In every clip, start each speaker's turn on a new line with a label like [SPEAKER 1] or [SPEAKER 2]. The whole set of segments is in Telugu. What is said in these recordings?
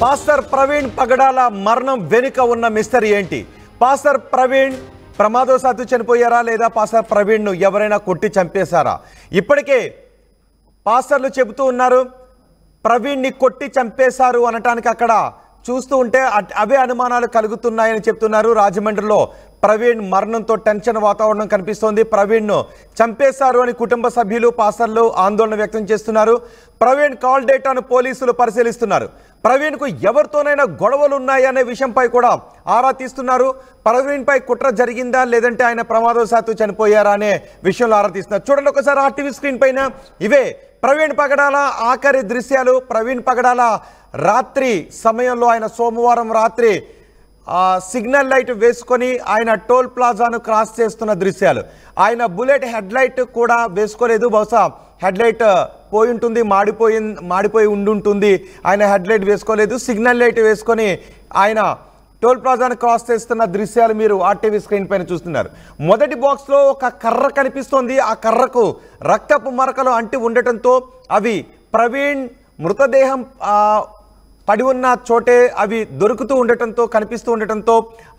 [SPEAKER 1] పాస్టర్ ప్రవీణ్ పగడాల మరణం వెనుక ఉన్న మిస్టరీ ఏంటి? పాస్టర్ ప్రవీణ్ ప్రమాదవశాత్తు చనిపోయారా లేదా పాస్టర్ ప్రవీణ్ను ఎవరైనా కొట్టి చంపేశారా? ఇప్పటికే పాస్టర్లు చెబుతూ ఉన్నారు ప్రవీణ్ని కొట్టి చంపేశారు అనటానికి అక్కడ చూస్తూ ఉంటే అవే అనుమానాలు కలుగుతున్నాయని చెప్తున్నారు. రాజమండ్రిలో ప్రవీణ్ మరణంతో టెన్షన్ వాతావరణం కనిపిస్తోంది. ప్రవీణ్ను చంపేశారు అని కుటుంబ సభ్యులు పాస్టర్లు ఆందోళన వ్యక్తం చేస్తున్నారు. ప్రవీణ్ కాల్ డేటాను పోలీసులు పరిశీలిస్తున్నారు. ప్రవీణ్కు ఎవరితోనైనా గొడవలు ఉన్నాయనే విషయంపై కూడా ఆరా తీస్తున్నారు. ప్రవీణ్పై కుట్ర జరిగిందా లేదంటే ఆయన ప్రమాదవశాత్తు చనిపోయారా అనే విషయంలో ఆరా తీస్తున్నారు. చూడండి ఒకసారి RTV స్క్రీన్ పైన ఇవే ప్రవీణ్ పగడాల ఆఖరి దృశ్యాలు. ప్రవీణ్ పగడాల రాత్రి సమయంలో ఆయన సోమవారం రాత్రి సిగ్నల్ లైట్ వేసుకొని ఆయన టోల్ ప్లాజాను క్రాస్ చేస్తున్న దృశ్యాలు. ఆయన బుల్లెట్ హెడ్ లైట్ కూడా వేసుకోలేదు. బహుశా హెడ్ లైట్ పోయి ఉంటుంది, మాడిపోయి ఉండుంటుంది. ఆయన హెడ్ లైట్ వేసుకోలేదు, సిగ్నల్ లైట్ వేసుకొని ఆయన టోల్ ప్లాజాను క్రాస్ చేస్తున్న దృశ్యాలు మీరు RTV స్క్రీన్ పైన చూస్తున్నారు. మొదటి బాక్స్లో ఒక కర్ర కనిపిస్తోంది. ఆ కర్రకు రక్తపు మరకలు అంటి ఉండటంతో అవి ప్రవీణ్ మృతదేహం పడి ఉన్న చోటే అవి దొరుకుతూ ఉండటంతో కనిపిస్తూ ఉండటంతో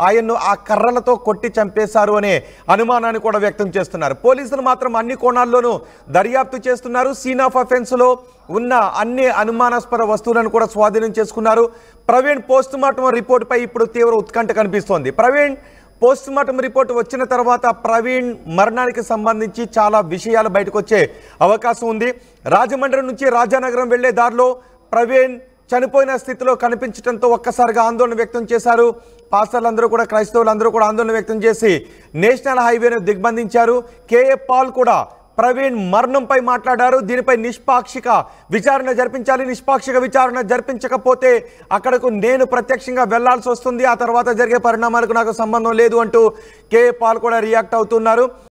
[SPEAKER 1] ఆయన్ను ఆ కర్రలతో కొట్టి చంపేశారు అనే అనుమానాన్ని కూడా వ్యక్తం చేస్తున్నారు. పోలీసులు మాత్రం అన్ని కోణాల్లోనూ దర్యాప్తు చేస్తున్నారు. సీన్ ఆఫ్ అఫెన్స్లో ఉన్న అన్ని అనుమానాస్పద వస్తువులను కూడా స్వాధీనం చేసుకున్నారు. ప్రవీణ్ పోస్టుమార్టం రిపోర్టుపై ఇప్పుడు తీవ్ర ఉత్కంఠ కనిపిస్తోంది. ప్రవీణ్ పోస్టుమార్టం రిపోర్టు వచ్చిన తర్వాత ప్రవీణ్ మరణానికి సంబంధించి చాలా విషయాలు బయటకు వచ్చే అవకాశం ఉంది. రాజమండ్రి నుంచి రాజానగరం వెళ్లే దారిలో ప్రవీణ్ చనిపోయిన స్థితిలో కనిపించడంతో ఒక్కసారిగా ఆందోళన వ్యక్తం చేశారు. పాస్టర్లందరూ కూడా క్రైస్తవులందరూ కూడా ఆందోళన వ్యక్తం చేసి నేషనల్ హైవేను దిగ్బంధించారు. KA పాల్ కూడా ప్రవీణ్ మరణంపై మాట్లాడారు. దీనిపై నిష్పాక్షిక విచారణ జరిపించాలి, నిష్పాక్షిక విచారణ జరిపించకపోతే అక్కడకు నేను ప్రత్యక్షంగా వెళ్లాల్సి వస్తుంది, ఆ తర్వాత జరిగే పరిణామాలకు నాకు సంబంధం లేదు అంటూ KA పాల్ కూడా రియాక్ట్ అవుతున్నారు.